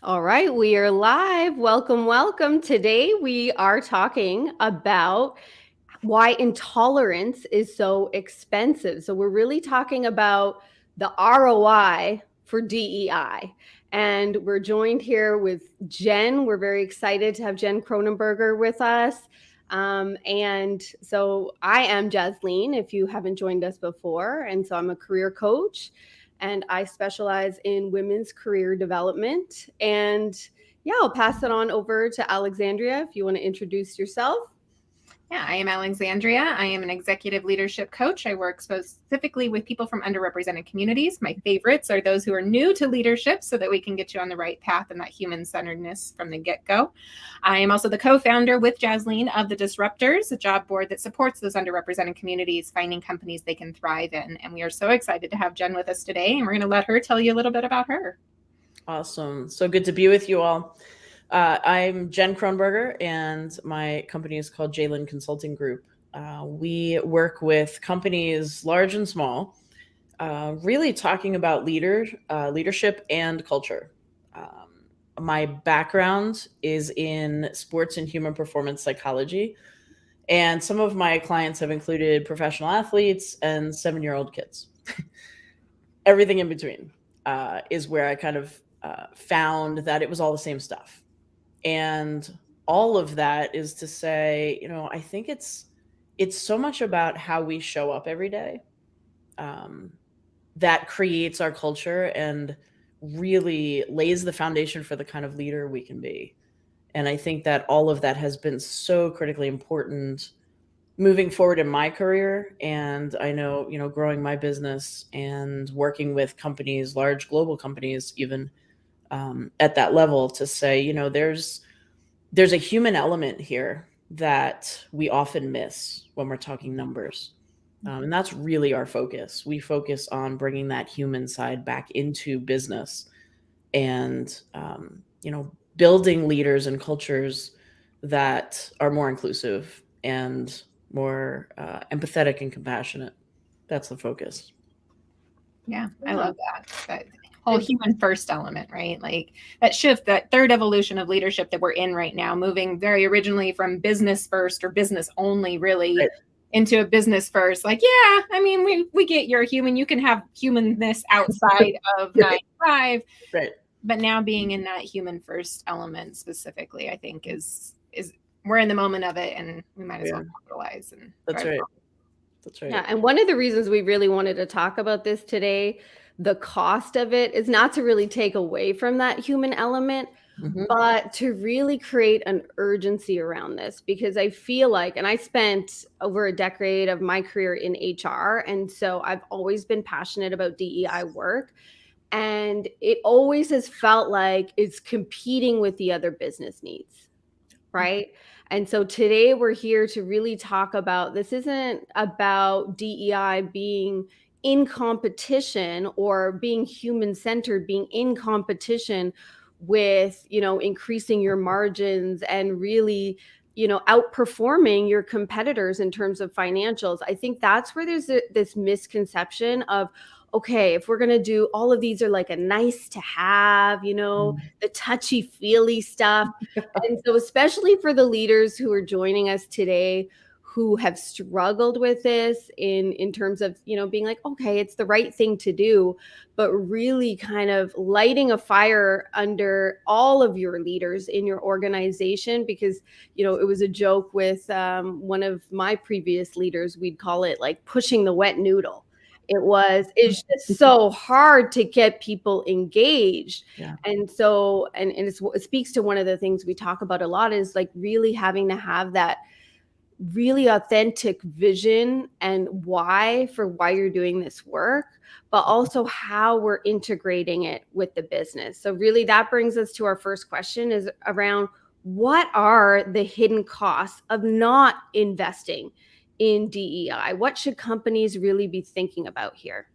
All right, we are live. Welcome, welcome. Today we are talking about why intolerance is so expensive. So we're really talking about the ROI for DEI. And we're joined here with Jen. We're very excited to have Jen Cronenberger with us. And so I am Jasleen, if you haven't joined us before. And so I'm a career coach and I specialize in women's career development. And yeah, I'll pass it on over to Alexandria if you want to introduce yourself. Yeah, I am Alexandria. I am an executive leadership coach. I work specifically with people from underrepresented communities. My favorites are those who are new to leadership so that we can get you on the right path and that human centeredness from the get go. I am also the co founder with Jasleen of the Disruptors, a job board that supports those underrepresented communities, finding companies they can thrive in. And we are so excited to have Jen with us today, and we're going to let her tell you a little bit about her. Awesome. So good to be with you all. I'm Jen Kronberger, and my company is called Jasleen Consulting Group. We work with companies large and small, really talking about leadership and culture. My background is in sports and human performance psychology, and some of my clients have included professional athletes and 7-year-old kids. Everything in between is where I kind of found that it was all the same stuff. And all of that is to say, I think it's so much about how we show up every day, that creates our culture and really lays the foundation for the kind of leader we can be. And I think that all of that has been so critically important moving forward in my career. And I know, growing my business and working with companies, large global companies, even at that level, to say, there's a human element here that we often miss when we're talking numbers. And that's really our focus. We focus on bringing that human side back into business and, building leaders and cultures that are more inclusive and more empathetic and compassionate. That's the focus. Yeah, I love that whole human first element, right? Like that shift, that third evolution of leadership that we're in right now, moving very originally from business first or business only, really, right, into a business first. Like, yeah, I mean, we get you're a human. You can have humanness outside of 9 to 5. Right. But now being in that human first element specifically, I think is we're in the moment of it, and we might as well capitalize. And that's right. That's right. Yeah, and one of the reasons we really wanted to talk about this today, the cost of it, is not to really take away from that human element, but to really create an urgency around this. Because I feel like, and I spent over a decade of my career in HR, and so I've always been passionate about DEI work. And it always has felt like it's competing with the other business needs, right? And so today we're here to really talk about, this isn't about DEI being in competition or being human centered, being in competition with, increasing your margins and really, outperforming your competitors in terms of financials. I think that's where there's this misconception of, okay, if we're going to do all of these are like a nice to have, the touchy feely stuff. And so, especially for the leaders who are joining us today, who have struggled with this in terms of, being like, okay, it's the right thing to do, but really kind of lighting a fire under all of your leaders in your organization. Because, it was a joke with one of my previous leaders, we'd call it like pushing the wet noodle. It's just so hard to get people engaged. Yeah. And so, and it speaks to one of the things we talk about a lot, is like really having to have that really authentic vision and why you're doing this work, but also how we're integrating it with the business. So really that brings us to our first question, is around what are the hidden costs of not investing in DEI? What should companies really be thinking about here?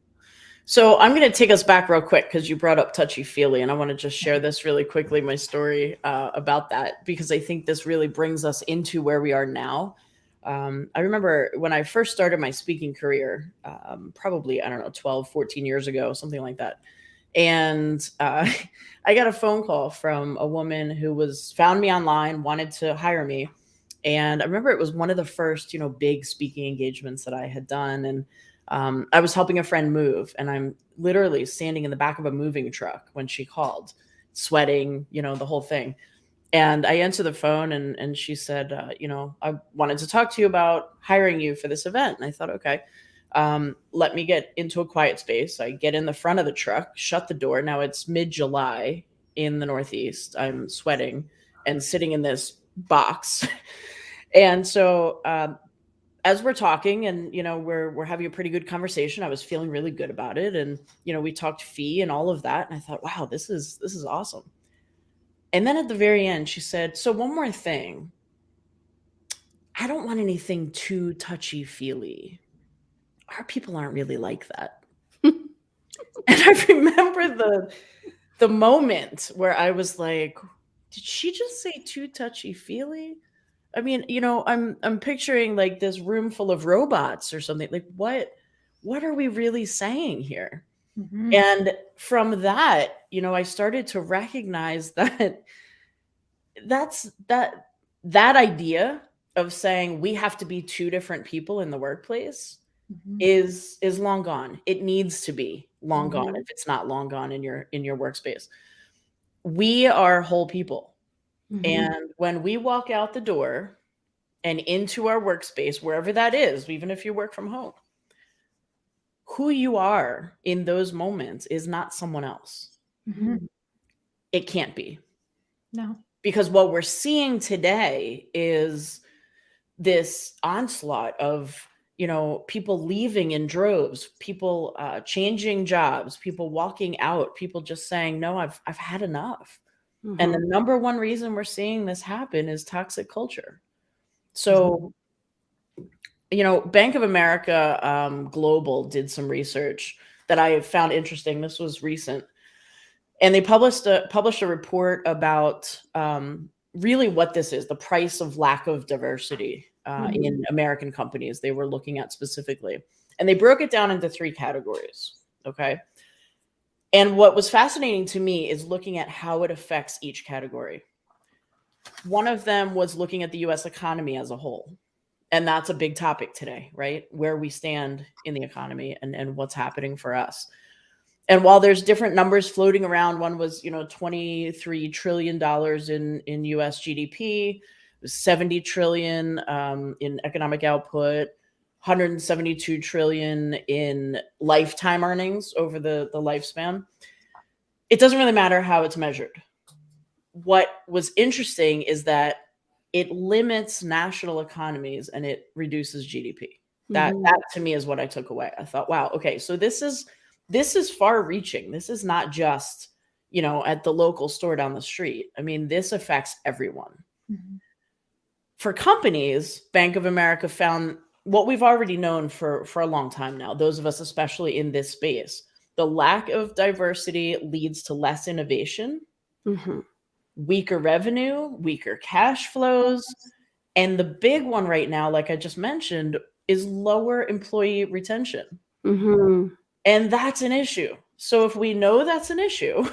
So I'm going to take us back real quick because you brought up touchy-feely, and I want to just share this really quickly, my story about that, because I think this really brings us into where we are now. I remember when I first started my speaking career, probably, 12, 14 years ago, something like that. And I got a phone call from a woman who found me online, wanted to hire me. And I remember it was one of the first, big speaking engagements that I had done. And I was helping a friend move, and I'm literally standing in the back of a moving truck when she called, sweating, the whole thing. And I answered the phone, and she said, I wanted to talk to you about hiring you for this event. And I thought, okay, let me get into a quiet space. I get in the front of the truck, shut the door. Now it's mid-July in the Northeast. I'm sweating and sitting in this box. And so as we're talking, and we're having a pretty good conversation, I was feeling really good about it. And we talked fee and all of that. And I thought, wow, this is awesome. And then at the very end, she said, so one more thing. I don't want anything too touchy-feely. Our people aren't really like that. And I remember the moment where I was like, did she just say too touchy-feely? I mean, I'm picturing like this room full of robots or something. Like, what are we really saying here? Mm-hmm. And from that, I started to recognize that that idea of saying we have to be two different people in the workplace mm-hmm. is long gone. It needs to be long mm-hmm. gone if it's not long gone in your workspace. We are whole people. Mm-hmm. And when we walk out the door and into our workspace, wherever that is, even if you work from home, who you are in those moments is not someone else. Mm-hmm. It can't be. No. Because what we're seeing today is this onslaught of, people leaving in droves, people changing jobs, people walking out, people just saying, no, I've had enough. Mm-hmm. And the number one reason we're seeing this happen is toxic culture. So, Bank of America Global did some research that I found interesting. This was recent. And they published a report about really what this is, the price of lack of diversity mm-hmm. in American companies they were looking at specifically. And they broke it down into 3 categories, okay? And what was fascinating to me is looking at how it affects each category. One of them was looking at the U.S. economy as a whole. And that's a big topic today, right? Where we stand in the economy and what's happening for us. And while there's different numbers floating around, one was, $23 trillion in US GDP, 70 trillion in economic output, 172 trillion in lifetime earnings over the lifespan. It doesn't really matter how it's measured. What was interesting is that it limits national economies and it reduces GDP. That to me is what I took away. I thought, wow, okay, so this is far reaching. This is not just, at the local store down the street. I mean, this affects everyone. Mm-hmm. For companies, Bank of America found what we've already known for a long time now, those of us especially in this space. The lack of diversity leads to less innovation, mm-hmm. weaker revenue, weaker cash flows, and the big one right now, like I just mentioned, is lower employee retention. Mm-hmm. And that's an issue. So if we know that's an issue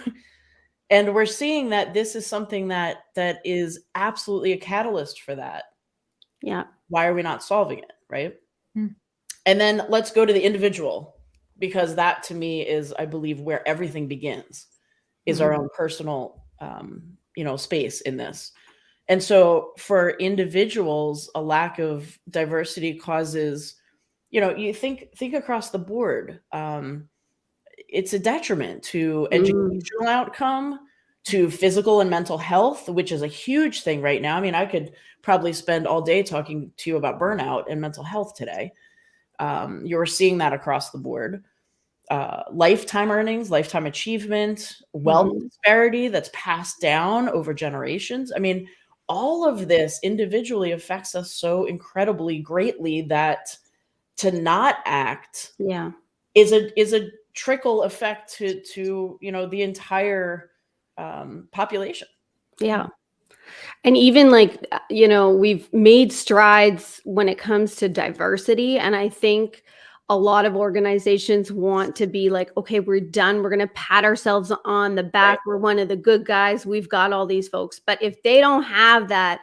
and we're seeing that this is something that is absolutely a catalyst for that, yeah, why are we not solving it, right? Mm. And then let's go to the individual, because that to me is, I believe, where everything begins, is mm-hmm. our own personal, space in this. And so for individuals, a lack of diversity causes, you think across the board, it's a detriment to educational outcome, to physical and mental health, which is a huge thing right now. I mean, I could probably spend all day talking to you about burnout and mental health today. You're seeing that across the board. Lifetime earnings, lifetime achievement, wealth disparity that's passed down over generations. I mean, all of this individually affects us so incredibly greatly that to not act is a trickle effect to the entire population. Yeah. And even we've made strides when it comes to diversity. And I think a lot of organizations want to be like, okay, we're done. We're going to pat ourselves on the back. We're one of the good guys. We've got all these folks. But if they don't have that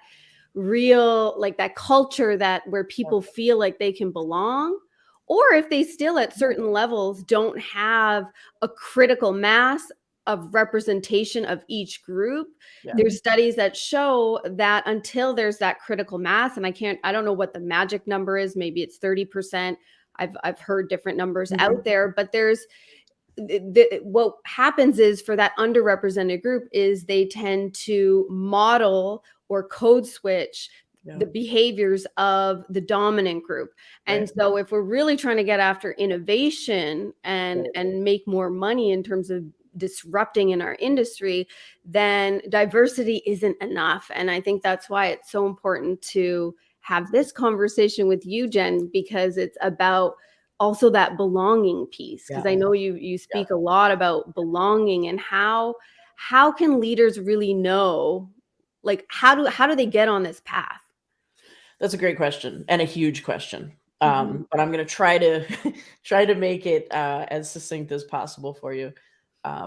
real, like that culture that where people feel like they can belong, or if they still at certain levels don't have a critical mass of representation of each group, there's studies that show that until there's that critical mass, and I don't know what the magic number is, maybe it's 30%. I've heard different numbers out there, but there's what happens is for that underrepresented group is they tend to model or code switch the behaviors of the dominant group. And so if we're really trying to get after innovation and make more money in terms of disrupting in our industry, then diversity isn't enough. And I think that's why it's so important to have this conversation with you, Jen, because it's about also that belonging piece. Because I know you speak a lot about belonging and how can leaders really know, like how do they get on this path? That's a great question and a huge question. But I'm going to try to make it as succinct as possible for you,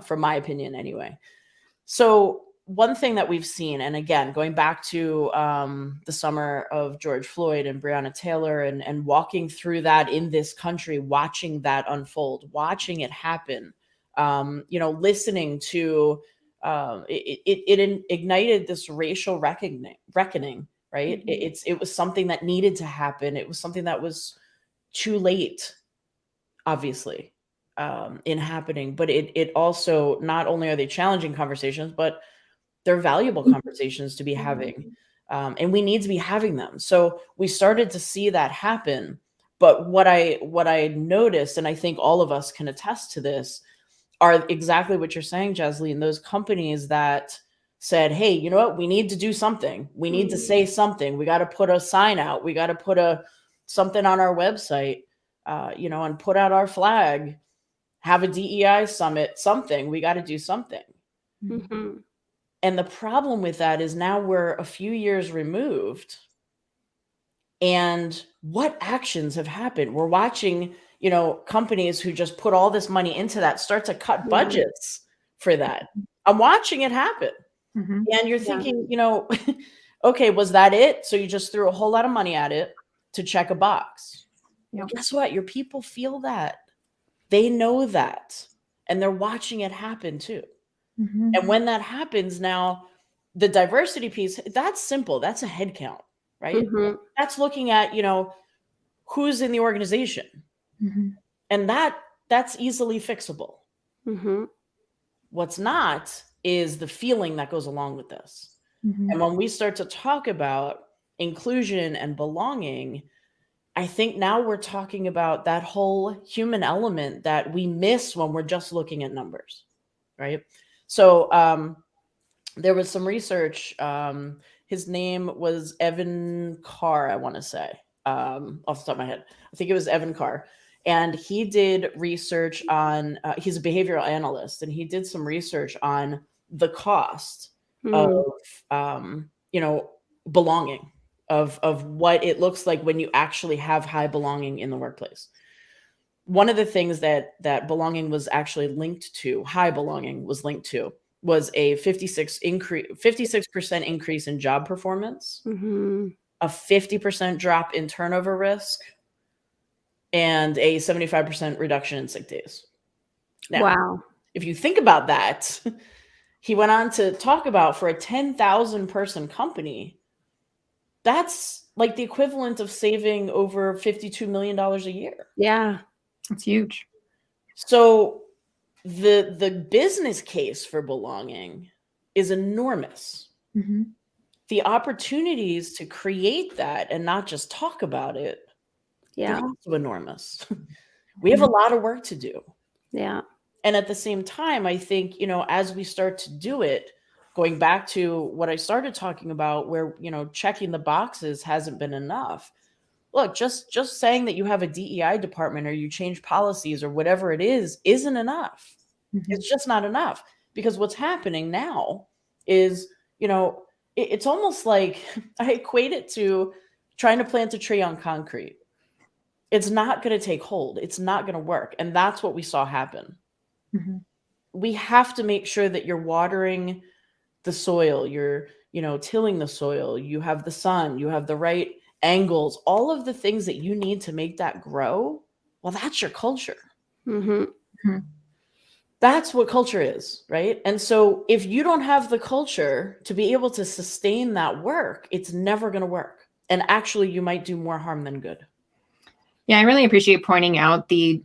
from my opinion anyway. So one thing that we've seen, and again, going back to the summer of George Floyd and Breonna Taylor and walking through that in this country, watching that unfold, watching it happen, listening to it ignited this racial reckoning, right? It was something that needed to happen. It was something that was too late, obviously, in happening. But it also, not only are they challenging conversations, but they're valuable conversations to be having. And we need to be having them. So we started to see that happen. But what I noticed, and I think all of us can attest to this, are exactly what you're saying, Jasleen. Those companies that said, hey, you know what? We need to do something. We need to say something. We got to put a sign out. We got to put something on our website, and put out our flag, have a DEI summit, something. We got to do something. And the problem with that is now we're a few years removed. And what actions have happened? We're watching, companies who just put all this money into that start to cut budgets for that. I'm watching it happen. And you're thinking, okay, was that it? So you just threw a whole lot of money at it to check a box. Well, guess what? Your people feel that. They know that. And they're watching it happen too. And when that happens, now the diversity piece, that's simple. That's a head count, right? That's looking at, who's in the organization. And that's easily fixable. What's not is the feeling that goes along with this. And when we start to talk about inclusion and belonging, I think now we're talking about that whole human element that we miss when we're just looking at numbers, right? So there was some research. His name was Evan Carr, I want to say, off the top of my head. I think it was Evan Carr. And he did research on, he's a behavioral analyst, and he did some research on the cost of, belonging, of what it looks like when you actually have high belonging in the workplace. One of the things that belonging was actually linked to, high belonging was linked to, was a 56% increase in job performance, a 50% drop in turnover risk, and a 75% reduction in sick days. Now, if you think about that, he went on to talk about, for a 10,000 person company, that's like the equivalent of saving over $52 million a year. Yeah. That's huge. So the business case for belonging is enormous. The opportunities to create that and not just talk about it, they're also enormous. We have a lot of work to do. Yeah. And at the same time, I think, as we start to do it, going back to what I started talking about, where, checking the boxes hasn't been enough. Look, just saying that you have a DEI department or you change policies or whatever it is, isn't enough. It's just not enough, because what's happening now is, it's almost like, I equate it to trying to plant a tree on concrete. it's not going to take hold. It's not going to work. And that's what we saw happen. Mm-hmm. We have to make sure that you're watering the soil, you're, tilling the soil, you have the sun, you have the right angles, all of the things that you need to make that grow. Well, that's your culture. Mm-hmm. Mm-hmm. That's what culture is, right? And so if you don't have the culture to be able to sustain that work, it's never going to work. And actually, you might do more harm than good. Yeah, I really appreciate pointing out the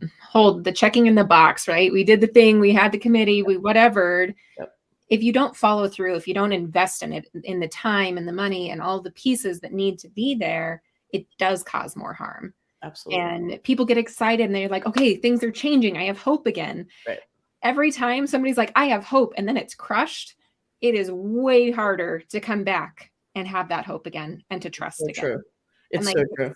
checking in the box, right? We did the thing, we had the committee, we whatever. Yep. If you don't follow through, if you don't invest in it, in the time and the money and all the pieces that need to be there, it does cause more harm. Absolutely. And people get excited and they're like, okay, things are changing. I have hope again. Right. Every time somebody's like, I have hope, and then it's crushed, it is way harder to come back and have that hope again and to trust again. True. It's and so true.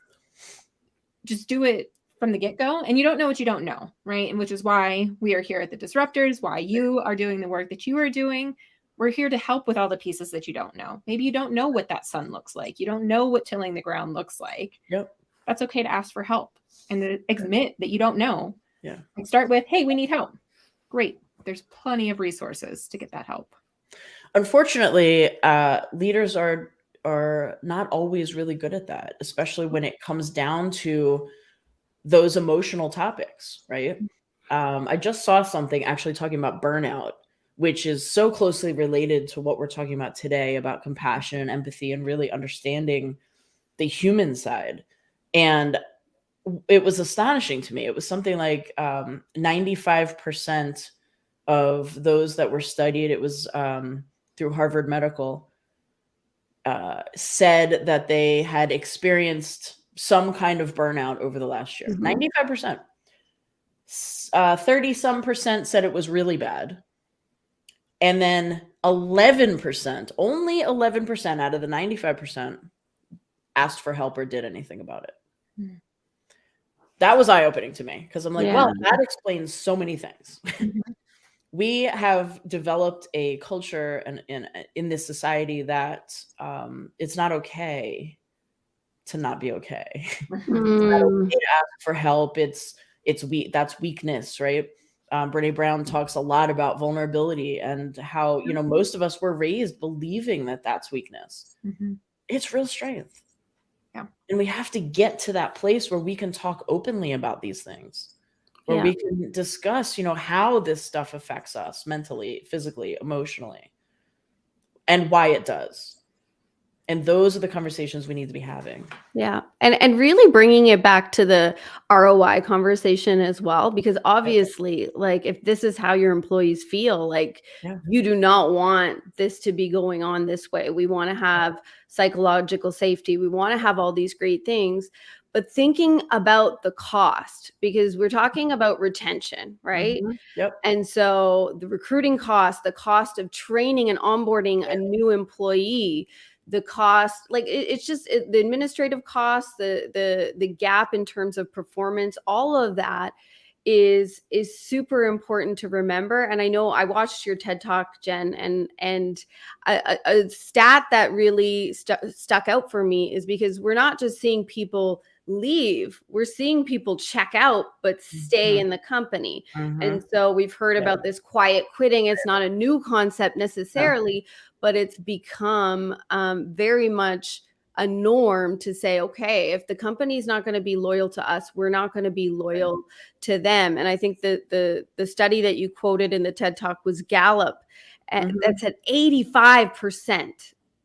Just do it from the get-go, and you don't know what you don't know, right? And which is why we are here at the Disruptors, why you are doing the work that you are doing. We're here to help with all the pieces that you don't know. Maybe you don't know what that sun looks like. You don't know what tilling the ground looks like. Yep. That's okay to ask for help and to admit that you don't know. Yeah. And start with, hey, we need help. Great. There's plenty of resources to get that help. Unfortunately, leaders are not always really good at that, especially when it comes down to those emotional topics, right? I just saw something actually talking about burnout, which is so closely related to what we're talking about today about compassion and empathy and really understanding the human side. And it was astonishing to me. It was something like 95% of those that were studied, it was through Harvard Medical, said that they had experienced some kind of burnout over the last year. 95%. 30-some% said it was really bad. And then 11%, only 11% out of the 95% asked for help or did anything about it. Mm. That was eye-opening to me because I'm like, Yeah. well, that explains so many things. We have developed a culture in this society that it's not okay to not be okay. It's not okay to ask for help. It's that's weakness, right? Brene Brown talks a lot about vulnerability and how most of us were raised believing that that's weakness. It's real strength. Yeah. And we have to get to that place where we can talk openly about these things, where we can discuss, how this stuff affects us mentally, physically, emotionally, and why it does. And those are the conversations we need to be having. Yeah. And really bringing it back to the ROI conversation as well, because obviously, like, if this is how your employees feel, like, you do not want this to be going on this way. We want to have psychological safety. We want to have all these great things, but thinking about the cost, because we're talking about retention, right? Yep. And so the recruiting cost, the cost of training and onboarding a new employee, the cost, like it's just the administrative costs, the gap in terms of performance, all of that is super important to remember. And I know I watched your TED Talk, Jen, and a stat that really stuck out for me is because we're not just seeing people leave, we're seeing people check out but stay in the company. And so we've heard about this quiet quitting. It's not a new concept necessarily, but it's become very much a norm to say, okay, if the company's not going to be loyal to us, we're not going to be loyal to them. And I think that the study that you quoted in the TED Talk was Gallup, and that said 85%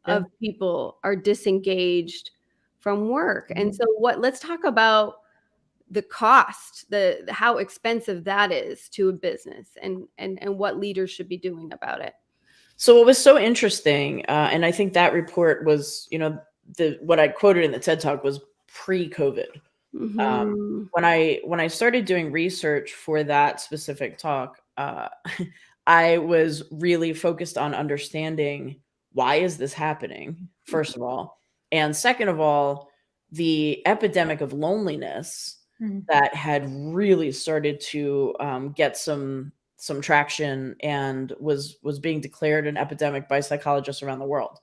of people are disengaged from work. And so let's talk about the cost, how expensive that is to a business, and what leaders should be doing about it. So what was so interesting, and I think that report was, what I quoted in the TED Talk was pre-COVID. When I started doing research for that specific talk, I was really focused on understanding, why is this happening, first of all, and second of all, the epidemic of loneliness that had really started to get some traction and was being declared an epidemic by psychologists around the world.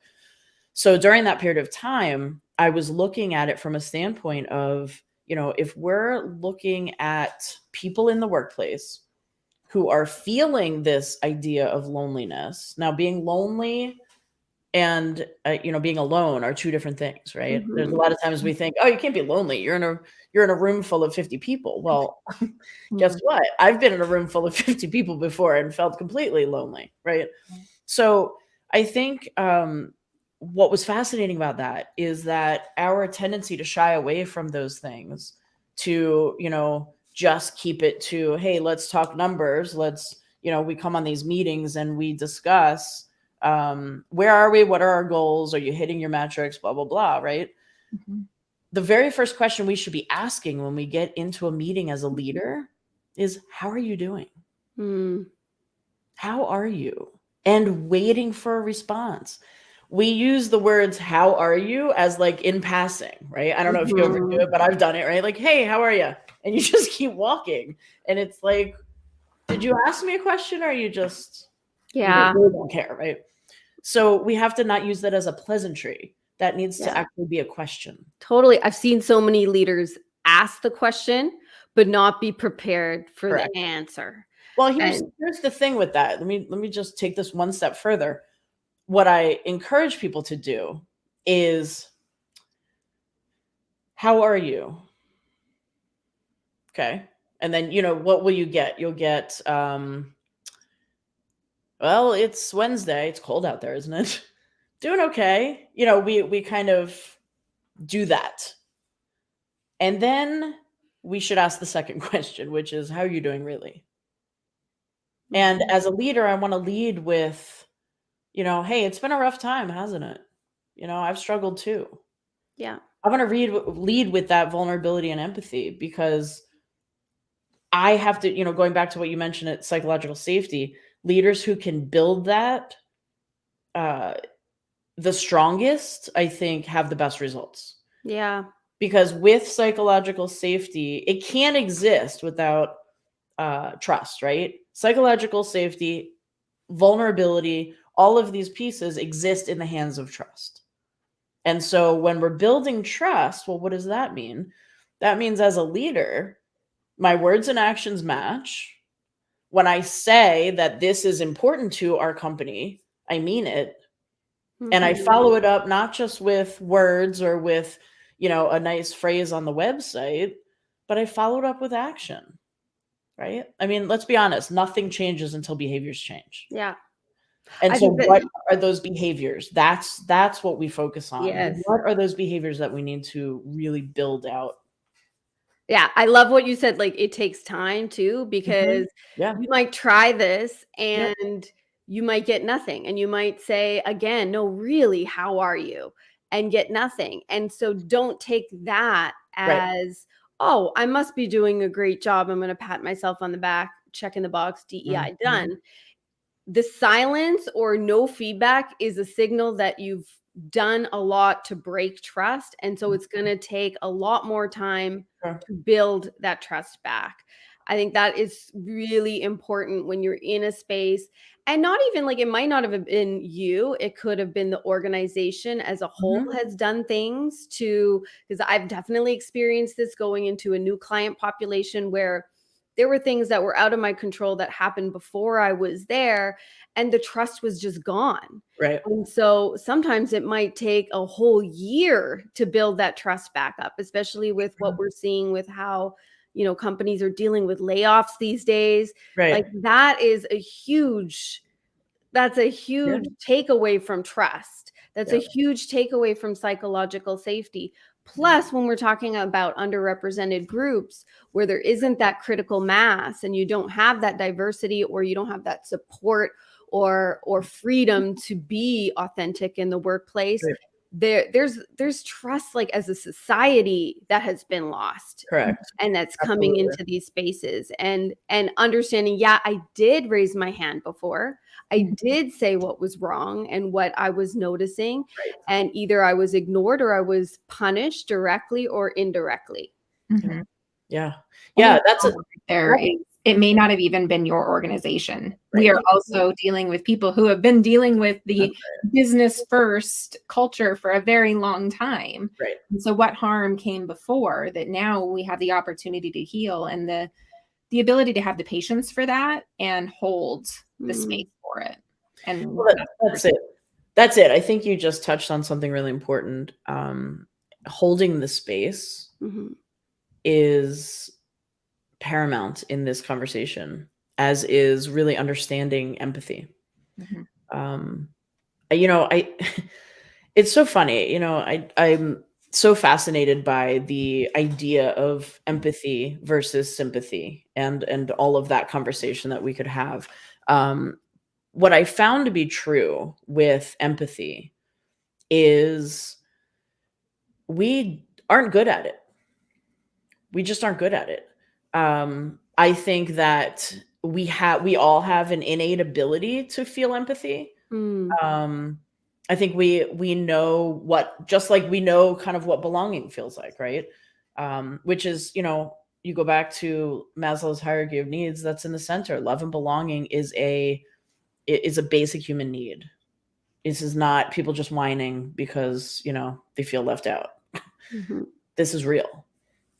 So during that period of time, I was looking at it from a standpoint of, if we're looking at people in the workplace who are feeling this idea of loneliness, now being lonely and being alone are two different things, right? Mm-hmm. There's a lot of times we think, oh, you can't be lonely, you're in a room full of 50 people. Well, guess what? I've been in a room full of 50 people before and felt completely lonely, right? So I think what was fascinating about that is that our tendency to shy away from those things, to just keep it to, hey, let's talk numbers, let's we come on these meetings and we discuss where are we, what are our goals, are you hitting your metrics, blah blah blah, right? The very first question we should be asking when we get into a meeting as a leader is, how are you doing? How are you? And waiting for a response. We use the words how are you as like in passing, right? I don't know if you ever do it, but I've done it, right? Like, hey, how are you? And you just keep walking. And it's like, did you ask me a question, or you just you really don't care, right? So we have to not use that as a pleasantry. That needs to actually be a question. Totally. I've seen so many leaders ask the question, but not be prepared for the answer. Well, here's the thing with that. Let me just take this one step further. What I encourage people to do is, how are you? Okay. And then, what will you get? You'll get, well, it's Wednesday. It's cold out there, isn't it? Doing okay. We kind of do that. And then we should ask the second question, which is, how are you doing really? And as a leader, I want to lead with, hey, it's been a rough time, hasn't it? I've struggled too. Yeah. I want to lead with that vulnerability and empathy, because I have to, going back to what you mentioned at psychological safety, leaders who can build that, the strongest, I think, have the best results. Yeah. Because with psychological safety, it can't exist without trust, right? Psychological safety, vulnerability, all of these pieces exist in the hands of trust. And so when we're building trust, well, what does that mean? That means as a leader, my words and actions match. When I say that this is important to our company, I mean it. And I follow it up not just with words or with, a nice phrase on the website, but I follow it up with action, right? I mean, let's be honest, nothing changes until behaviors change. Yeah. And so what are those behaviors? That's what we focus on. Yes. What are those behaviors that we need to really build out? Yeah, I love what you said. Like, it takes time too, because you might try this and you might get nothing. And you might say again, no, really, how are you? And get nothing. And so don't take that as, oh, I must be doing a great job, I'm going to pat myself on the back, check in the box, DEI, done. The silence or no feedback is a signal that you've done a lot to break trust. And so it's going to take a lot more time to build that trust back. I think that is really important when you're in a space, and not even like, it might not have been you, it could have been the organization as a whole has done things to, because I've definitely experienced this going into a new client population where there were things that were out of my control that happened before I was there, and the trust was just gone. Right. And so sometimes it might take a whole year to build that trust back up, especially with what we're seeing with how, companies are dealing with layoffs these days. Right. Like that's a huge takeaway from trust. That's a huge takeaway from psychological safety. Plus, when we're talking about underrepresented groups where there isn't that critical mass and you don't have that diversity, or you don't have that support or freedom to be authentic in the workplace, there's trust, like as a society, that has been lost. Correct. And that's coming into these spaces, and understanding, yeah, I did raise my hand before. I did say what was wrong and what I was noticing, and either I was ignored or I was punished directly or indirectly. Yeah. That's it may not have even been your organization. Right. We are also dealing with people who have been dealing with the business first culture for a very long time. Right. And so what harm came before that now we have the opportunity to heal and the ability to have the patience for that and hold the space for it. And well, that's it. That's it. I think you just touched on something really important. Holding the space is paramount in this conversation, as is really understanding empathy. It's so funny, I'm so fascinated by the idea of empathy versus sympathy and all of that conversation that we could have. What I found to be true with empathy is we aren't good at it. We just aren't good at it. I think that we all have an innate ability to feel empathy. I think we know just like we know kind of what belonging feels like, right? Which is, you go back to Maslow's hierarchy of needs, that's in the center. Love and belonging is a basic human need. This is not people just whining because, they feel left out. This is real.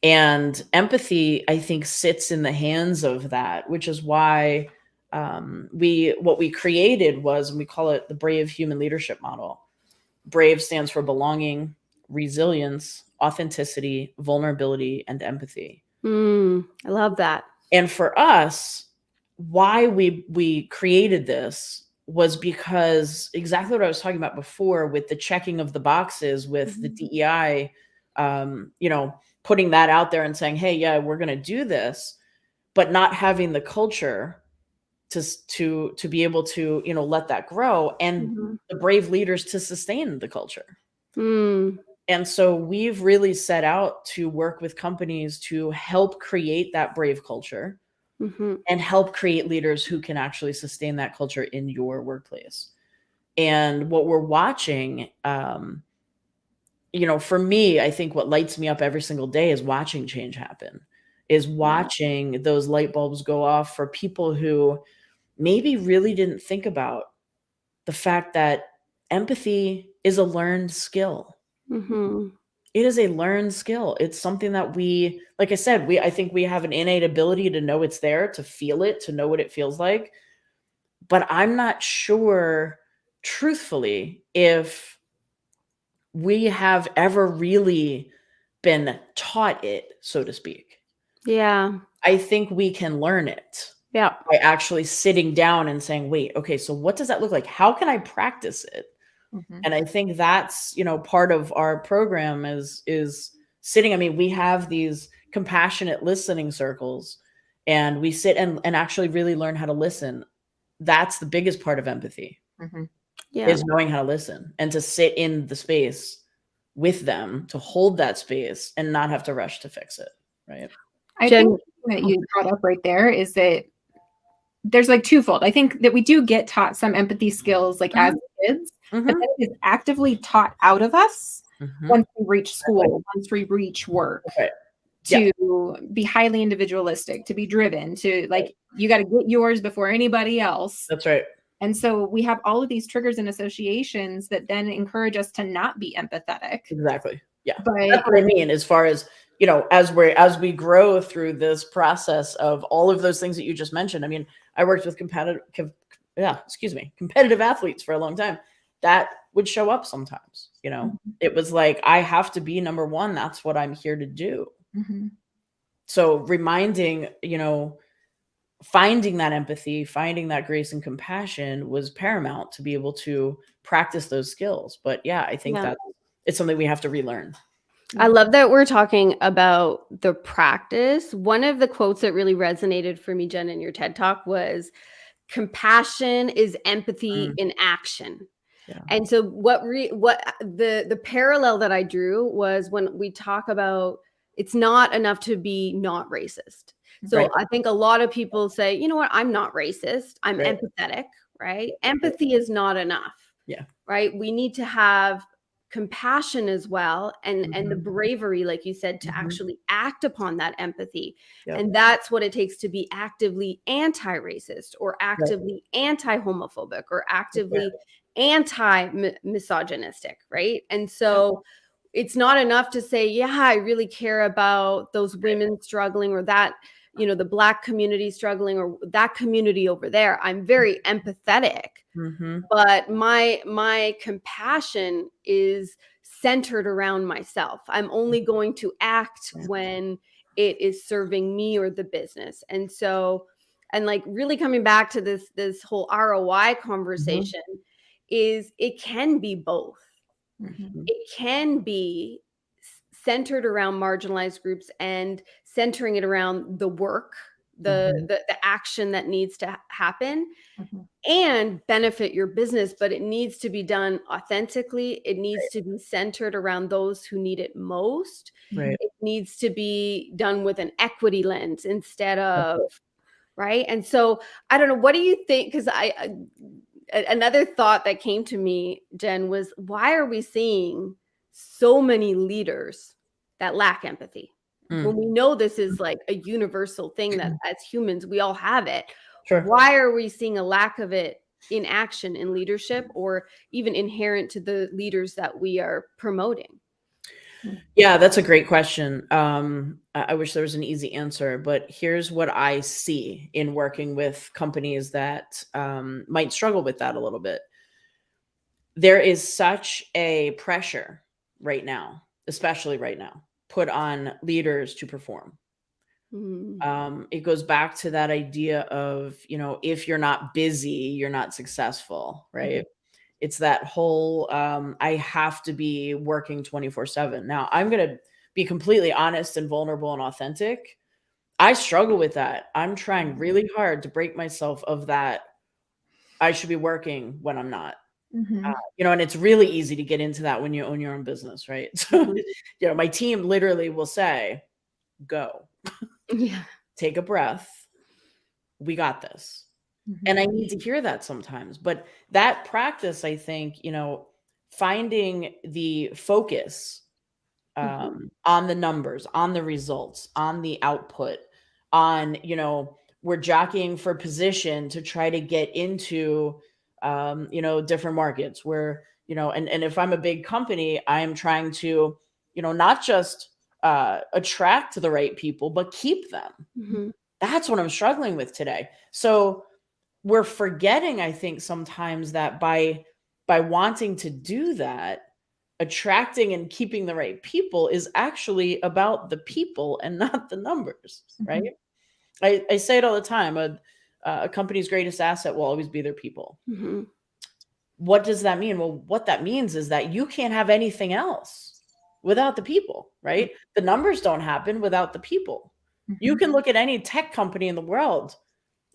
And empathy, I think, sits in the hands of that, which is why what we created was, and we call it the Brave Human Leadership Model. Brave stands for belonging, resilience, authenticity, vulnerability, and empathy. I love that. And for us, why we created this was because exactly what I was talking about before with the checking of the boxes with the DEI, putting that out there and saying, hey, yeah, we're going to do this, but not having the culture to be able to, let that grow and the brave leaders to sustain the culture. And so we've really set out to work with companies to help create that brave culture and help create leaders who can actually sustain that culture in your workplace. And what we're watching, for me, I think what lights me up every single day is watching change happen, is watching those light bulbs go off for people who maybe really didn't think about the fact that empathy is a learned skill. It is a learned skill. It's something that like I said, I think we have an innate ability to know it's there, to feel it, to know what it feels like. But I'm not sure, truthfully, if we have ever really been taught it, so to speak. Yeah. I think we can learn it. Yeah. By actually sitting down and saying, wait, okay, so what does that look like? How can I practice it? And I think that's, part of our program is sitting. I mean, we have these compassionate listening circles and we sit and actually really learn how to listen. That's the biggest part of empathy is knowing how to listen and to sit in the space with them, to hold that space and not have to rush to fix it. Right. I think that you brought up right there is that there's like twofold. I think that we do get taught some empathy skills like as kids, but then it is actively taught out of us once we reach school, once we reach work, to be highly individualistic, to be driven, to you got to get yours before anybody else. That's right. And so we have all of these triggers and associations that then encourage us to not be empathetic. Exactly. Yeah. But that's what I mean, as far as, as we grow through this process of all of those things that you just mentioned. I mean, I worked with competitive athletes for a long time. That would show up sometimes, it was like, I have to be number one. That's what I'm here to do. So reminding, finding that empathy, finding that grace and compassion was paramount to be able to practice those skills. But yeah, I think that it's something we have to relearn. I love that we're talking about the practice. One of the quotes that really resonated for me, Jen, in your TED Talk was, compassion is empathy in action. Yeah. And so what the parallel that I drew was when we talk about it's not enough to be not racist. So I think a lot of people say, you know what, I'm not racist. I'm empathetic, right? Empathy is not enough. Yeah. Right. We need to have compassion as well, and the bravery, like you said, to actually act upon that empathy. Yep. And that's what it takes to be actively anti-racist or actively anti-homophobic or actively anti-misogynistic, right? And so it's not enough to say, yeah, I really care about those women struggling, or that, you know, the Black community struggling, or that community over there. I'm very empathetic, but my compassion is centered around myself. I'm only going to act when it is serving me or the business. And so, and like really coming back to this whole ROI conversation, is it can be both. It can be centered around marginalized groups and centering it around the work, the action that needs to happen, and benefit your business, but it needs to be done authentically. It needs to be centered around those who need it most. Right. It needs to be done with an equity lens instead of, right? And so I don't know, what do you think? Because another thought that came to me, Jen, was why are we seeing so many leaders that lack empathy? When we know this is like a universal thing that as humans, we all have it. Sure. Why are we seeing a lack of it in action in leadership, or even inherent to the leaders that we are promoting? Yeah, that's a great question. I wish there was an easy answer, but here's what I see in working with companies that might struggle with that a little bit. There is such a pressure right now, especially right now, put on leaders to perform. It goes back to that idea of, you know, if you're not busy, you're not successful, right? It's that whole, I have to be working 24/7. Now, I'm going to be completely honest and vulnerable and authentic. I struggle with that. I'm trying really hard to break myself of that. I should be working when I'm not. You know, and it's really easy to get into that when you own your own business, right? So, you know, my team literally will say, go, take a breath. We got this. And I need to hear that sometimes. But that practice, I think, you know, finding the focus on the numbers, on the results, on the output, on, you know, we're jockeying for position to try to get into, you know, different markets where, you know, and if I'm a big company, I am trying to, you know, not just attract the right people, but keep them. That's what I'm struggling with today. So we're forgetting, I think, sometimes that by wanting to do that, attracting and keeping the right people is actually about the people and not the numbers, right? I say it all the time. A company's greatest asset will always be their people. What does that mean? Well, what that means is that you can't have anything else without the people, right? The numbers don't happen without the people. You can look at any tech company in the world,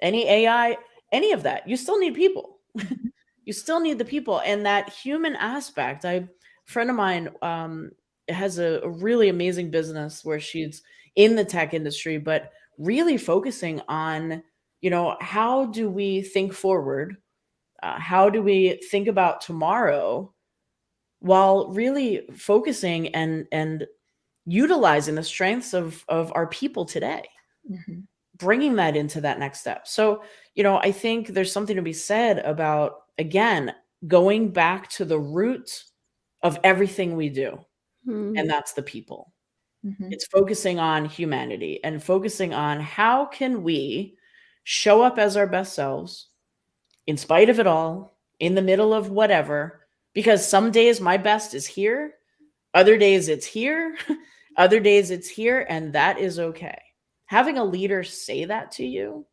any AI, any of that. You still need people. You still need the people. And that human aspect, a friend of mine has a really amazing business where she's in the tech industry, but really focusing on, you know, how do we think forward? How do we think about tomorrow while really focusing and utilizing the strengths of our people today, bringing that into that next step. So, you know, I think there's something to be said about, again, going back to the root of everything we do. And that's the people. It's focusing on humanity and focusing on how can we show up as our best selves in spite of it all, in the middle of whatever, because some days my best is here, other days it's here, other days it's here, and that is okay. Having a leader say that to you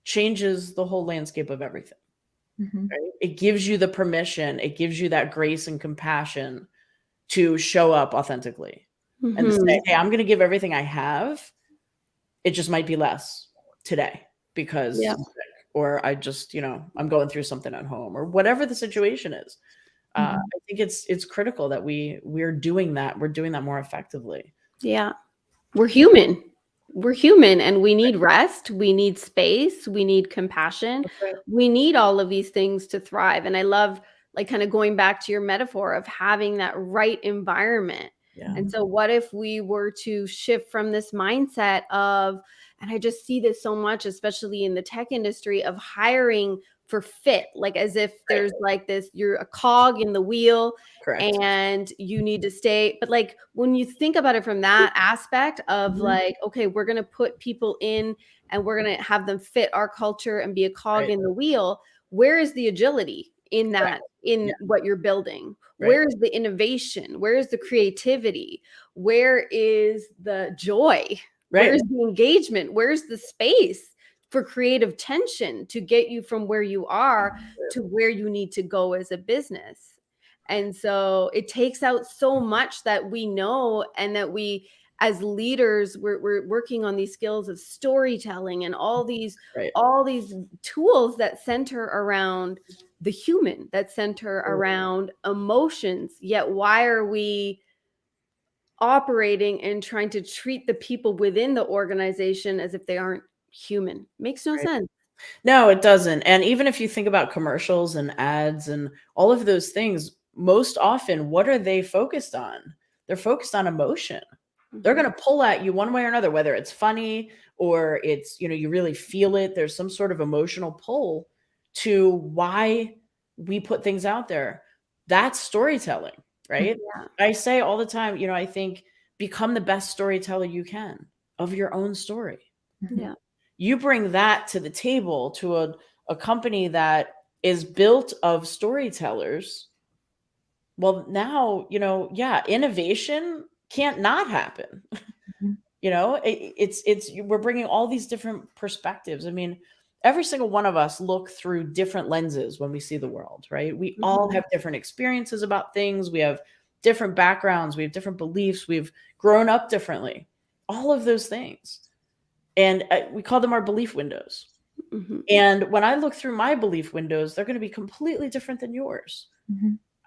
changes the whole landscape of everything. Right? It gives you the permission, it gives you that grace and compassion to show up authentically and to say, hey, I'm going to give everything I have. It just might be less today because or I just, you know, I'm going through something at home or whatever the situation is. I think it's critical that we're doing that. We're doing that more effectively. Yeah. We're human. We're human and we need rest. We need space. We need compassion. We need all of these things to thrive. And I love like kind of going back to your metaphor of having that right environment. Yeah. And so what if we were to shift from this mindset of, and I just see this so much, especially in the tech industry, of hiring for fit, like as if there's like this, you're a cog in the wheel Correct. and you need to stay. But like when you think about it from that aspect of like, okay, we're going to put people in and we're going to have them fit our culture and be a cog in the wheel. Where is the agility in that, in what you're building? Where is the innovation? Where is the creativity? Where is the joy? Where's the engagement? Where's the space for creative tension to get you from where you are to where you need to go as a business? And so it takes out so much that we know, and that we as leaders, we're working on these skills of storytelling and all these tools that center around the human, that center around emotions. Yet why are we operating and trying to treat the people within the organization as if they aren't human? Makes no sense. No, it doesn't. And even if you think about commercials and ads and all of those things, most often, what are they focused on? They're focused on emotion. They're going to pull at you one way or another, whether it's funny or it's, you really feel it. There's some sort of emotional pull to why we put things out there. That's storytelling, right? Yeah. I say all the time, I think become the best storyteller you can of your own story. Yeah. You bring that to the table to a company that is built of storytellers. Well, now, innovation can't not happen. We're bringing all these different perspectives. I mean, every single one of us look through different lenses when we see the world, right? We all have different experiences about things. We have different backgrounds. We have different beliefs. We've grown up differently. All of those things. And we call them our belief windows. And when I look through my belief windows, they're going to be completely different than yours.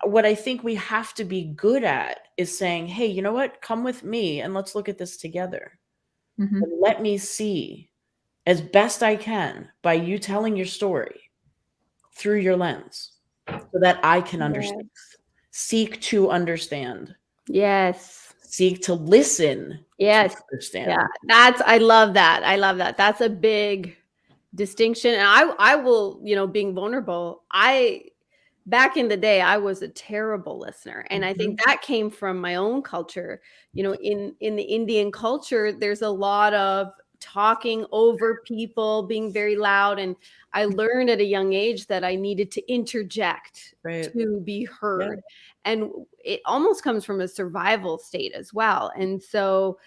What I think we have to be good at is saying, hey, you know what? Come with me and let's look at this together. And let me see as best I can by you telling your story through your lens so that I can understand. Seek to understand. Yes. Seek to listen. Yes. To understand. Yeah. I love that. I love that. That's a big distinction. And I will, being vulnerable, back in the day, I was a terrible listener. And I think that came from my own culture. In the Indian culture, there's a lot of talking over people, being very loud. And I learned at a young age that I needed to interject to be heard. And it almost comes from a survival state as well. And so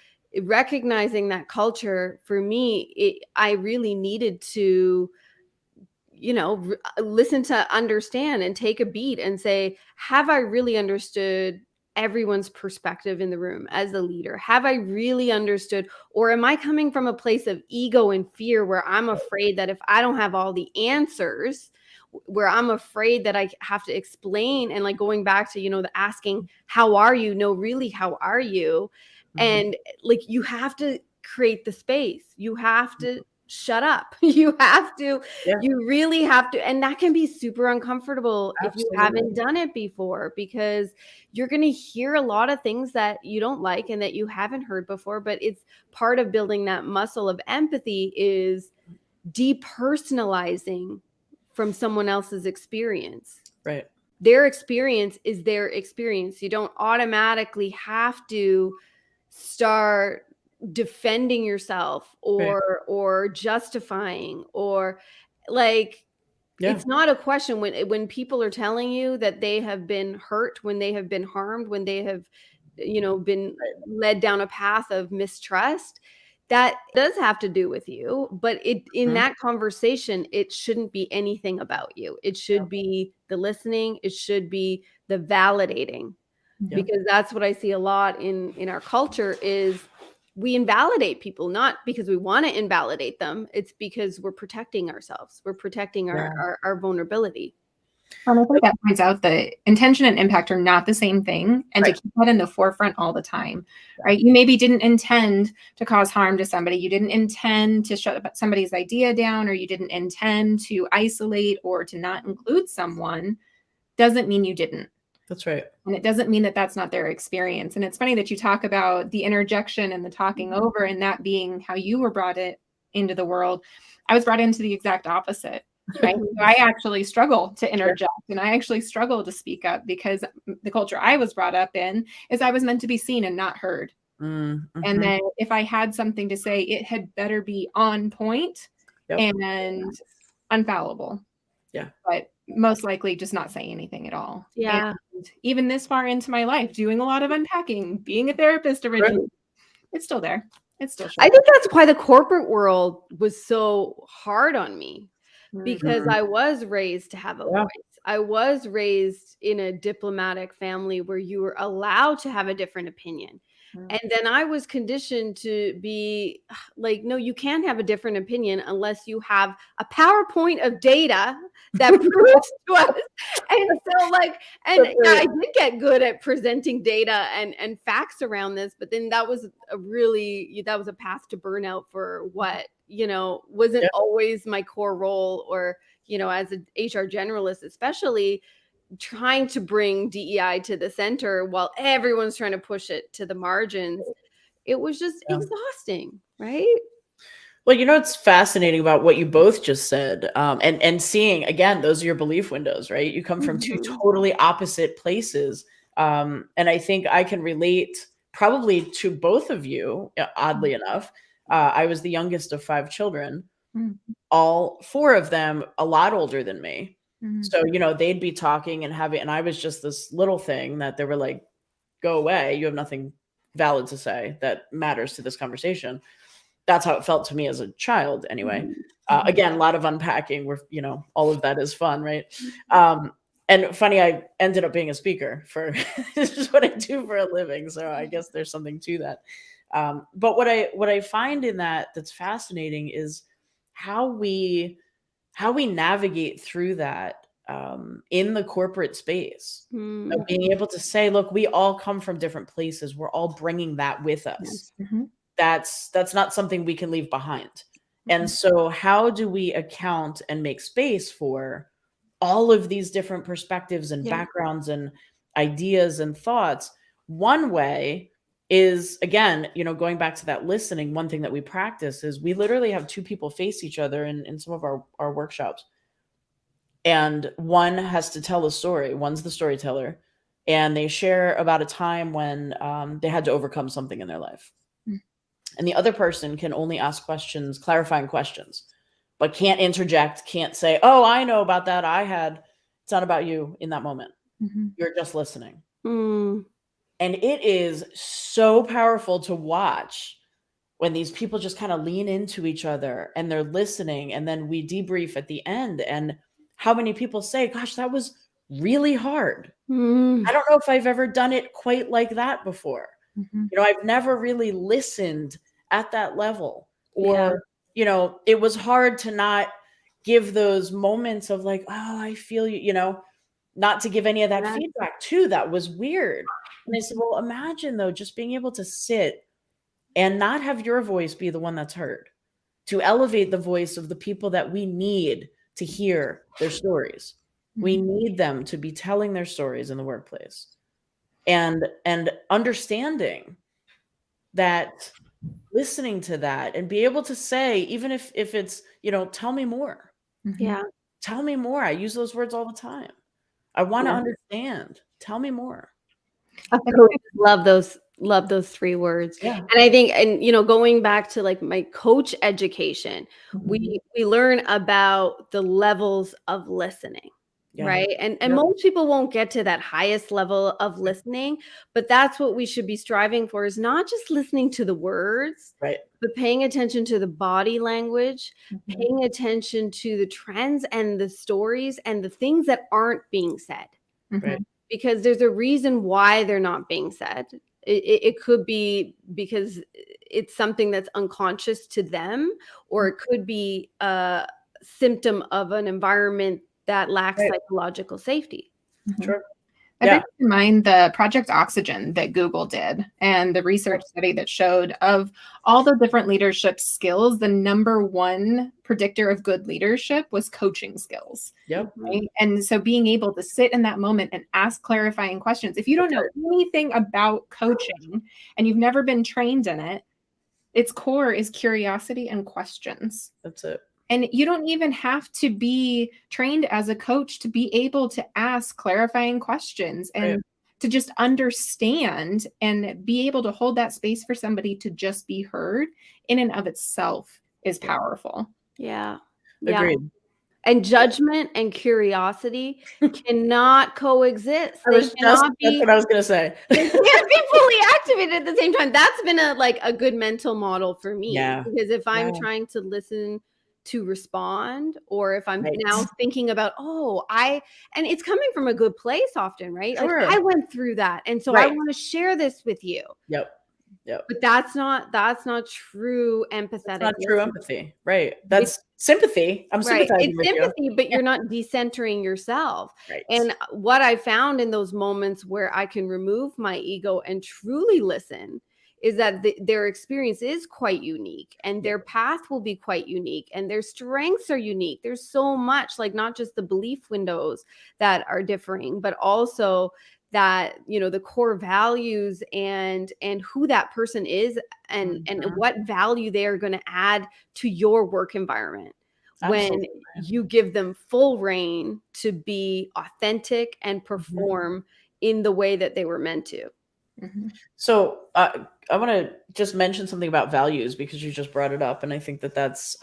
recognizing that culture for me, I really needed to listen to understand and take a beat and say, have I really understood everyone's perspective in the room as a leader? Have I really understood, or am I coming from a place of ego and fear where I'm afraid that if I don't have all the answers, where I'm afraid that I have to explain, and like going back to, the asking, how are you? No, really, how are you? And like, you have to create the space. You have to shut up. You have to, you really have to. And that can be super uncomfortable if you haven't done it before, because you're going to hear a lot of things that you don't like and that you haven't heard before. But it's part of building that muscle of empathy is depersonalizing from someone else's experience. Right. Their experience is their experience. You don't automatically have to start defending yourself or justifying, or like, it's not a question when people are telling you that they have been hurt, when they have been harmed, when they have been led down a path of mistrust. That does have to do with you, but in that conversation, it shouldn't be anything about you. It should be the listening. It should be the validating, because that's what I see a lot in our culture is we invalidate people, not because we want to invalidate them. It's because we're protecting ourselves. We're protecting our vulnerability. And I think that points out that intention and impact are not the same thing, and to keep that in the forefront all the time, right? You maybe didn't intend to cause harm to somebody. You didn't intend to shut somebody's idea down, or you didn't intend to isolate or to not include someone. doesn't mean you didn't. That's right. And it doesn't mean that that's not their experience. And it's funny that you talk about the interjection and the talking over and that being how you were brought into the world. I was brought into the exact opposite. Right? So I actually struggle to interject and I actually struggle to speak up because the culture I was brought up in is I was meant to be seen and not heard. Mm-hmm. And then if I had something to say, it had better be on point and unfallible. Yeah. But most likely just not saying anything at all. Yeah. And even this far into my life, doing a lot of unpacking, being a therapist originally, it's still there. It's still I think that's why the corporate world was so hard on me, because I was raised to have a voice. I was raised in a diplomatic family where you were allowed to have a different opinion. And then I was conditioned to be like, no, you can't have a different opinion unless you have a PowerPoint of data that proves to us. And so I did get good at presenting data and facts around this, but then that was a path to burnout for what, wasn't always my core role, or, as an HR generalist, especially trying to bring DEI to the center while everyone's trying to push it to the margins. It was just exhausting, right? Well, it's fascinating about what you both just said, and seeing, again, those are your belief windows, right? You come from two totally opposite places. And I think I can relate probably to both of you, oddly enough. I was the youngest of 5 children, all 4 of them a lot older than me. So, they'd be talking and I was just this little thing that they were like, go away. You have nothing valid to say that matters to this conversation. That's how it felt to me as a child anyway. Again, a lot of unpacking where, all of that is fun, right? And funny, I ended up being a speaker this is what I do for a living. So I guess there's something to that. But what I find in that's fascinating is how we navigate through that in the corporate space. Of being able to say, look, we all come from different places. We're all bringing that with us. That's not something we can leave behind. And so how do we account and make space for all of these different perspectives and backgrounds and ideas and thoughts? One way is, again, going back to that listening, one thing that we practice is we literally have 2 people face each other in some of our workshops. And one has to tell a story. One's the storyteller. And they share about a time when they had to overcome something in their life. And the other person can only ask questions, clarifying questions, but can't interject, can't say, oh, I know about that. It's not about you in that moment. You're just listening. And it is so powerful to watch when these people just kind of lean into each other and they're listening. And then we debrief at the end. And how many people say, gosh, that was really hard. I don't know if I've ever done it quite like that before. I've never really listened at that level, or, it was hard to not give those moments of like, oh, I feel you, not to give any of that feedback too. That was weird. And I said, well, imagine though, just being able to sit and not have your voice be the one that's heard, to elevate the voice of the people that we need to hear their stories. We need them to be telling their stories in the workplace, and understanding that, listening to that and be able to say, even if it's, tell me more. Tell me more. I use those words all the time. I want to understand. Tell me more. Love those 3 words. And I think, going back to like my coach education, we learn about the levels of listening. Right. And most people won't get to that highest level of listening, but that's what we should be striving for, is not just listening to the words, right, but paying attention to the body language, paying attention to the trends and the stories and the things that aren't being said. Right. Because there's a reason why they're not being said. It could be because it's something that's unconscious to them, or it could be a symptom of an environment that lacks psychological safety. Sure. I bring to mind the Project Oxygen that Google did and the research study that showed of all the different leadership skills, the number one predictor of good leadership was coaching skills. Yep. Right? And so being able to sit in that moment and ask clarifying questions. If you don't know anything about coaching and you've never been trained in it, its core is curiosity and questions. That's it. And you don't even have to be trained as a coach to be able to ask clarifying questions and to just understand and be able to hold that space for somebody to just be heard in and of itself is powerful. Yeah. Agreed. And judgment and curiosity cannot coexist. That's what I was going to say. They can't be fully activated at the same time. That's been a good mental model for me. Yeah. Because if I'm trying to listen to respond, or if I'm now thinking about, and it's coming from a good place often, right? Sure. Like I went through that. And so I want to share this with you. Yep. But that's not true empathetic. That's not true empathy. Right. That's sympathy. I'm sympathizing with sympathy, you. But you're not decentering yourself. Right. And what I found in those moments where I can remove my ego and truly listen is that their experience is quite unique, and their path will be quite unique, and their strengths are unique. There's so much, like not just the belief windows that are differing, but also that, the core values and who that person is and what value they are going to add to your work environment. Absolutely. When you give them full reign to be authentic and perform in the way that they were meant to. Mm-hmm. So I want to just mention something about values because you just brought it up. And I think that's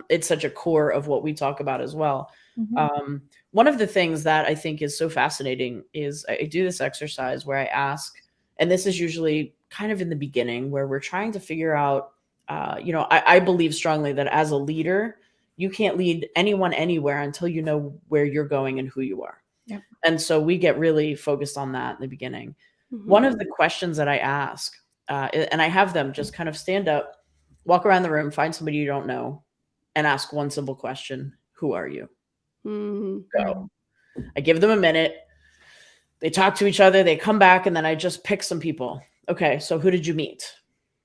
it's such a core of what we talk about as well. Mm-hmm. One of the things that I think is so fascinating is I do this exercise where I ask, and this is usually kind of in the beginning where we're trying to figure out, I believe strongly that as a leader, you can't lead anyone anywhere until you know where you're going and who you are. Yep. And so we get really focused on that in the beginning. Mm-hmm. One of the questions that I ask, and I have them just kind of stand up, walk around the room, find somebody you don't know, and ask one simple question: who are you? Mm-hmm. Go. I give them a minute. They talk to each other. They come back, and then I just pick some people. Okay, so who did you meet?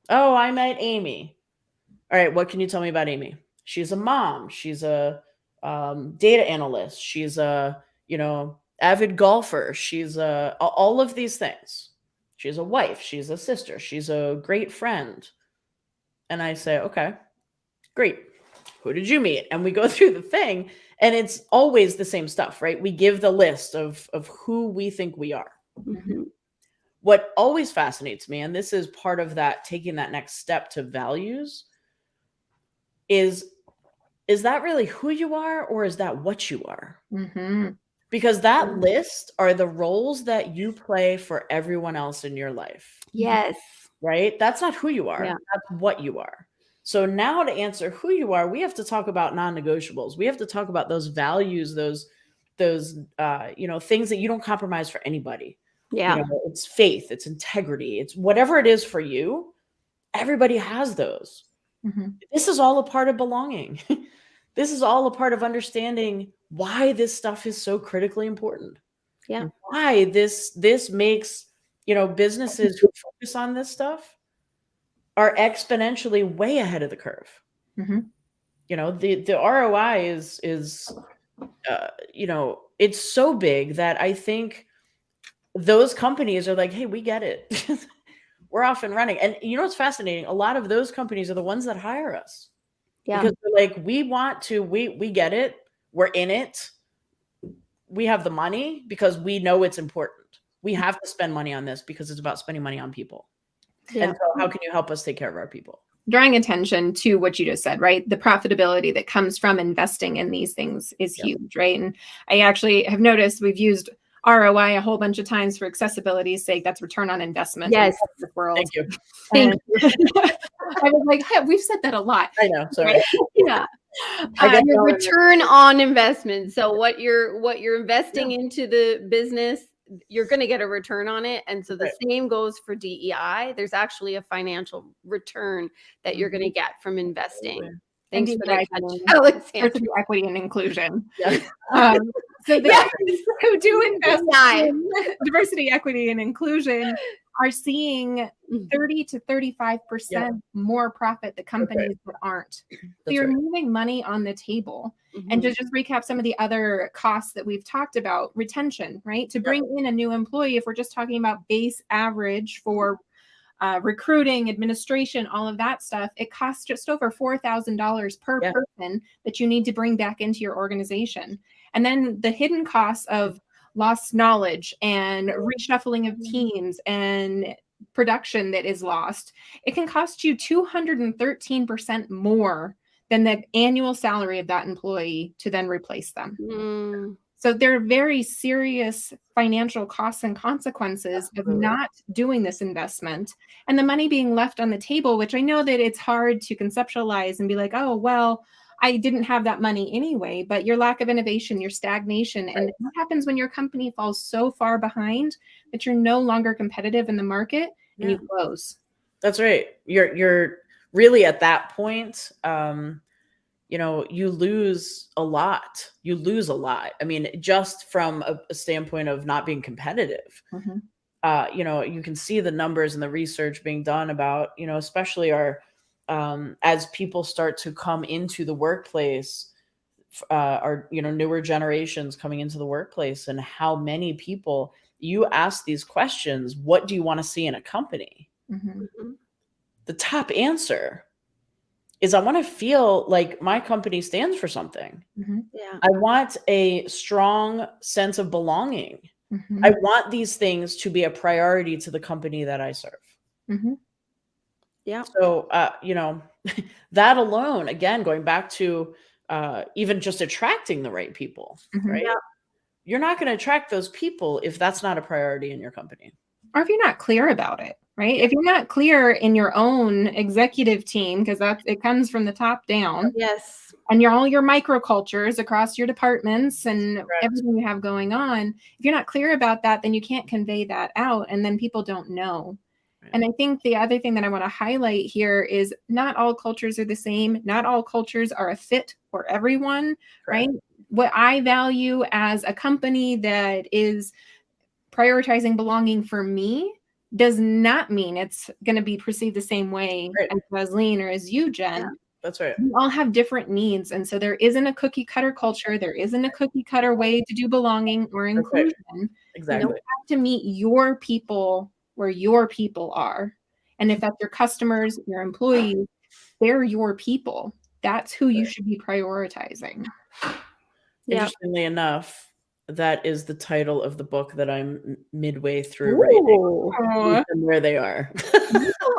Oh, I met Amy. All right, what can you tell me about Amy? She's a mom. She's a data analyst. She's a, avid golfer. She's all of these things. She's a wife. She's a sister. She's a great friend. And I say, okay, great. Who did you meet? And we go through the thing, and it's always the same stuff, right? We give the list of who we think we are. Mm-hmm. What always fascinates me, and this is part of that, taking that next step to values, is that really who you are, or is that what you are? Mm-hmm. Because that list are the roles that you play for everyone else in your life. Yes. Right? That's not who you are. Yeah. That's what you are. So now to answer who you are, we have to talk about non-negotiables. We have to talk about those values, those things that you don't compromise for anybody. Yeah. It's faith, it's integrity, it's whatever it is for you. Everybody has those. Mm-hmm. This is all a part of belonging. This is all a part of understanding why this stuff is so critically important. Yeah. And why this makes, businesses who focus on this stuff are exponentially way ahead of the curve. Mm-hmm. The ROI is it's so big that I think those companies are like, hey, we get it. We're off and running. And what's fascinating? A lot of those companies are the ones that hire us. Yeah. Because they're like, we get it. We're in it. We have the money because we know it's important. We have to spend money on this because it's about spending money on people. Yeah. And so how can you help us take care of our people? Drawing attention to what you just said, right? The profitability that comes from investing in these things is huge, right? And I actually have noticed we've used ROI a whole bunch of times for accessibility's sake. That's return on investment. Yes. In the world. Thank you. I was like, hey, we've said that a lot. I know. Sorry. Right? Yeah. Your return on investment. So what you're investing into the business, you're going to get a return on it. And so the same goes for DEI. There's actually a financial return that you're going to get from investing. Thanks And for that DEI, catch, Alexandra. diversity, equity, and inclusion. Yeah. So the Yes. who do invest DEI. in diversity, equity, and inclusion are seeing 30 to 35% more profit the companies that aren't. So you're moving money on the table. And to just recap some of the other costs that we've talked about, retention, right? To bring in a new employee, if we're just talking about base average for recruiting, administration, all of that stuff, it costs just over $4,000 per person that you need to bring back into your organization. And then the hidden costs of lost knowledge and reshuffling of teams and production that is lost, it can cost you 213% more than the annual salary of that employee to then replace them. So there are very serious financial costs and consequences of not doing this investment and the money being left on the table, which I know that it's hard to conceptualize and be like, oh, well, I didn't have that money anyway, but your lack of innovation, your stagnation, and what happens when your company falls so far behind that you're no longer competitive in the market and you close. That's right. You're really at that point, you lose a lot. I mean, just from a standpoint of not being competitive. You can see the numbers and the research being done about, especially our as people start to come into the workplace, our newer generations coming into the workplace, and how many people you ask these questions, what do you want to see in a company? The top answer is I want to feel like my company stands for something. I want a strong sense of belonging. I want these things to be a priority to the company that I serve. So, that alone, again, going back to even just attracting the right people, right? You're not going to attract those people if that's not a priority in your company. Or if you're not clear about it, right? If you're not clear in your own executive team, because it comes from the top down. And all your microcultures across your departments and everything you have going on. If you're not clear about that, then you can't convey that out, and then people don't know. And I think the other thing that I want to highlight here is not all cultures are the same. Not all cultures are a fit for everyone, right? What I value as a company that is prioritizing belonging for me does not mean it's going to be perceived the same way as Jasleen or as you, Jen. That's right. We all have different needs. And so there isn't a cookie cutter culture. There isn't a cookie cutter way to do belonging or inclusion. Exactly. You have to meet your people where your people are. And if that's your customers, your employees, they're your people. That's who you should be prioritizing. Interestingly enough, that is the title of the book that I'm midway through writing. And where they are.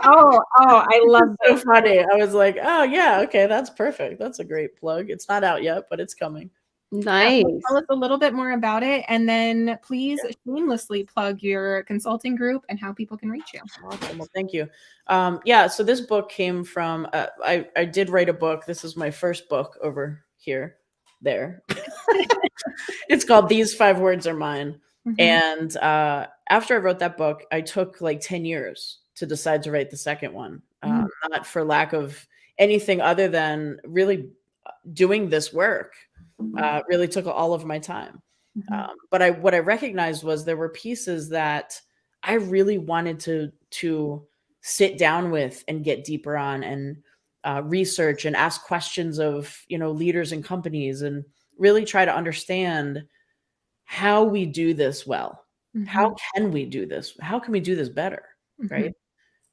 I love that. So funny. I was like, oh yeah, okay, that's perfect. That's a great plug. It's not out yet, but it's coming. Nice. Tell us a little bit more about it, and then please shamelessly plug your consulting group and how people can reach you. Awesome. Well, thank you. So this book came from, I did write a book. This is my first book over here. There. It's called These 5 Words Are Mine. And after I wrote that book, I took like 10 years to decide to write the second one. Not for lack of anything other than really doing this work. Really took all of my time. But what I recognized was there were pieces that I really wanted to sit down with and get deeper on and research and ask questions of, leaders and companies, and really try to understand how we do this well. How can we do this? How can we do this better? Right?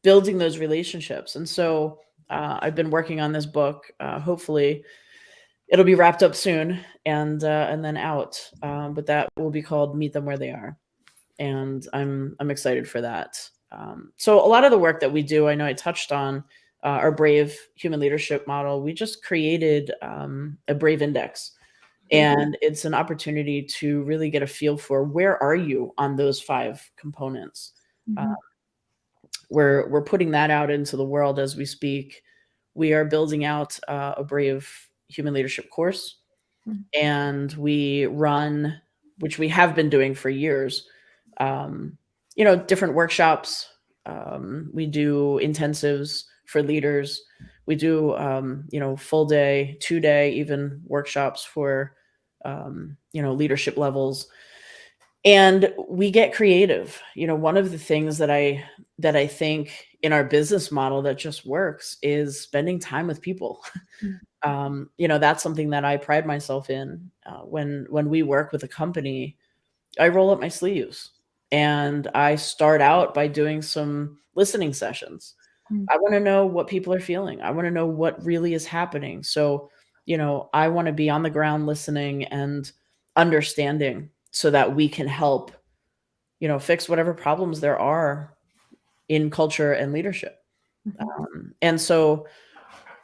Building those relationships. And so I've been working on this book. Hopefully it'll be wrapped up soon and then out. But that will be called Meet Them Where They Are. And I'm excited for that. So a lot of the work that we do, I know I touched on our Brave human leadership model. We just created a Brave Index. And it's an opportunity to really get a feel for where are you on those 5 components. We're putting that out into the world as we speak. We are building out a Brave human leadership course, and we run, which we have been doing for years, different workshops. We do intensives for leaders. We do, full day, 2-day, even workshops for, leadership levels. And we get creative. One of the things that I think in our business model that just works is spending time with people. That's something that I pride myself in. When we work with a company, I roll up my sleeves and I start out by doing some listening sessions. I want to know what people are feeling. I want to know what really is happening. So, I want to be on the ground listening and understanding so that we can help, fix whatever problems there are in culture and leadership. And so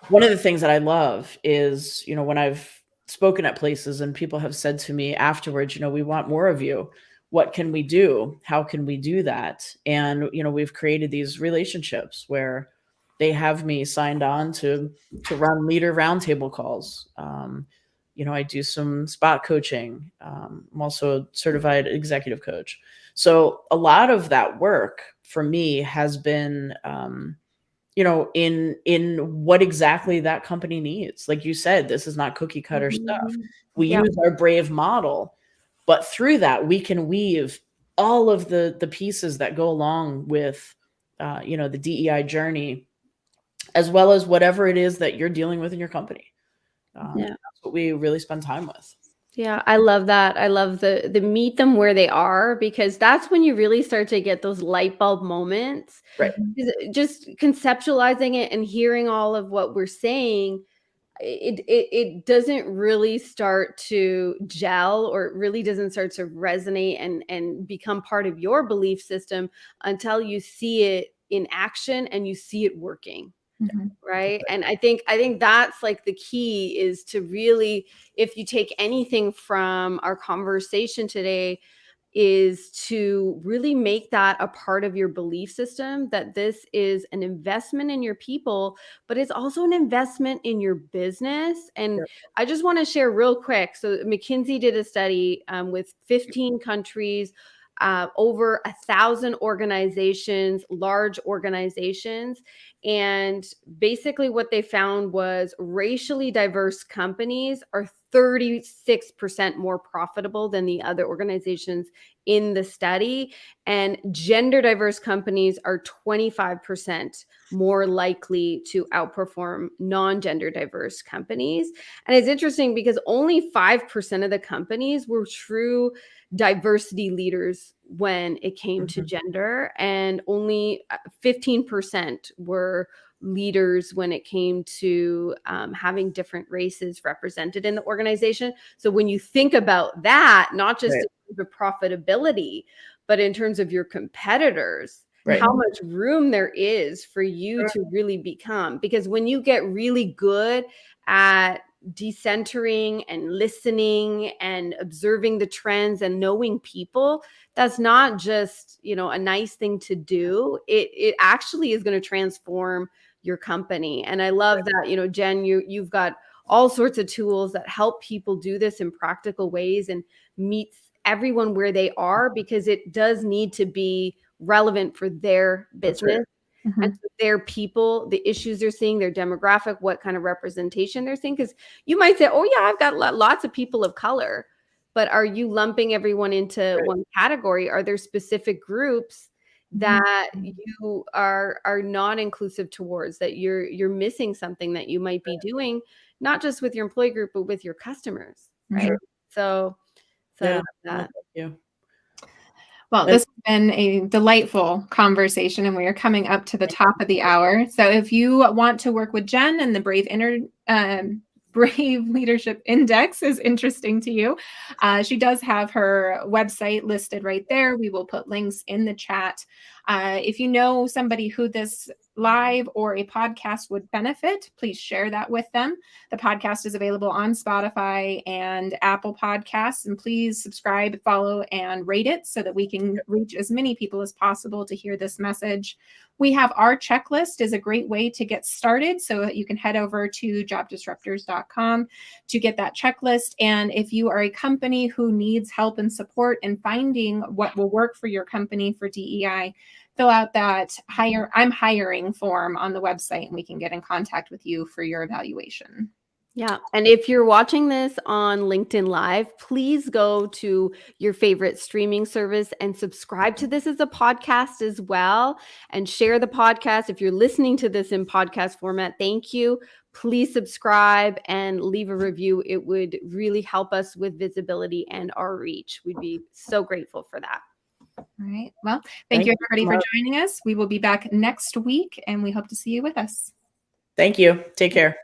one of the things that I love is, when I've spoken at places and people have said to me afterwards, we want more of you. What can we do? How can we do that? And, we've created these relationships where they have me signed on to run leader roundtable calls. I do some spot coaching. I'm also a certified executive coach. So a lot of that work for me has been, in what exactly that company needs. Like you said, this is not cookie cutter stuff. We use our Brave model, but through that we can weave all of the pieces that go along with, the DEI journey, as well as whatever it is that you're dealing with in your company. That's what we really spend time with. Yeah, I love that. I love the meet them where they are, because that's when you really start to get those light bulb moments. Right. Just conceptualizing it and hearing all of what we're saying, it doesn't really start to gel, or it really doesn't start to resonate and become part of your belief system until you see it in action and you see it working. Right. And I think that's like the key, is to really, if you take anything from our conversation today, is to really make that a part of your belief system, that this is an investment in your people, but it's also an investment in your business. And I just want to share real quick. So McKinsey did a study with 15 countries, over 1,000 organizations, large organizations. And basically what they found was racially diverse companies are 36% more profitable than the other organizations in the study. And gender diverse companies are 25% more likely to outperform non-gender diverse companies. And it's interesting because only 5% of the companies were true diversity leaders when it came to gender, and only 15% were leaders when it came to having different races represented in the organization. So when you think about that, not just in terms of profitability, but in terms of your competitors, how much room there is for you to really become. Because when you get really good at decentering and listening and observing the trends and knowing people, that's not just, a nice thing to do. It actually is going to transform your company. And I love that, Jen, you've got all sorts of tools that help people do this in practical ways and meets everyone where they are, because it does need to be relevant for their business. And so their people, the issues they're seeing, their demographic, what kind of representation they're seeing. Because you might say, oh yeah, I've got lots of people of color, but are you lumping everyone into one category? Are there specific groups that you are not inclusive towards, that you're missing something that you might be doing, not just with your employee group, but with your customers, right? So I love that. Thank you. Well, this has been a delightful conversation, and we are coming up to the top of the hour. So if you want to work with Jen and the Brave Leadership Index is interesting to you, she does have her website listed right there. We will put links in the chat. If you know somebody who this live or a podcast would benefit, please share that with them. The podcast is available on Spotify and Apple Podcasts, and please subscribe, follow, and rate it so that we can reach as many people as possible to hear this message. We have our checklist is a great way to get started. So you can head over to jobdisruptors.com to get that checklist. And if you are a company who needs help and support in finding what will work for your company for DEI, fill out that I'm hiring scheduling form on the website, and we can get in contact with you for your evaluation. Yeah. And if you're watching this on LinkedIn Live, please go to your favorite streaming service and subscribe to this as a podcast as well, and share the podcast. If you're listening to this in podcast format, thank you. Please subscribe and leave a review. It would really help us with visibility and our reach. We'd be so grateful for that. All right. Well, thank you everybody for joining us. We will be back next week, and we hope to see you with us. Thank you. Take care.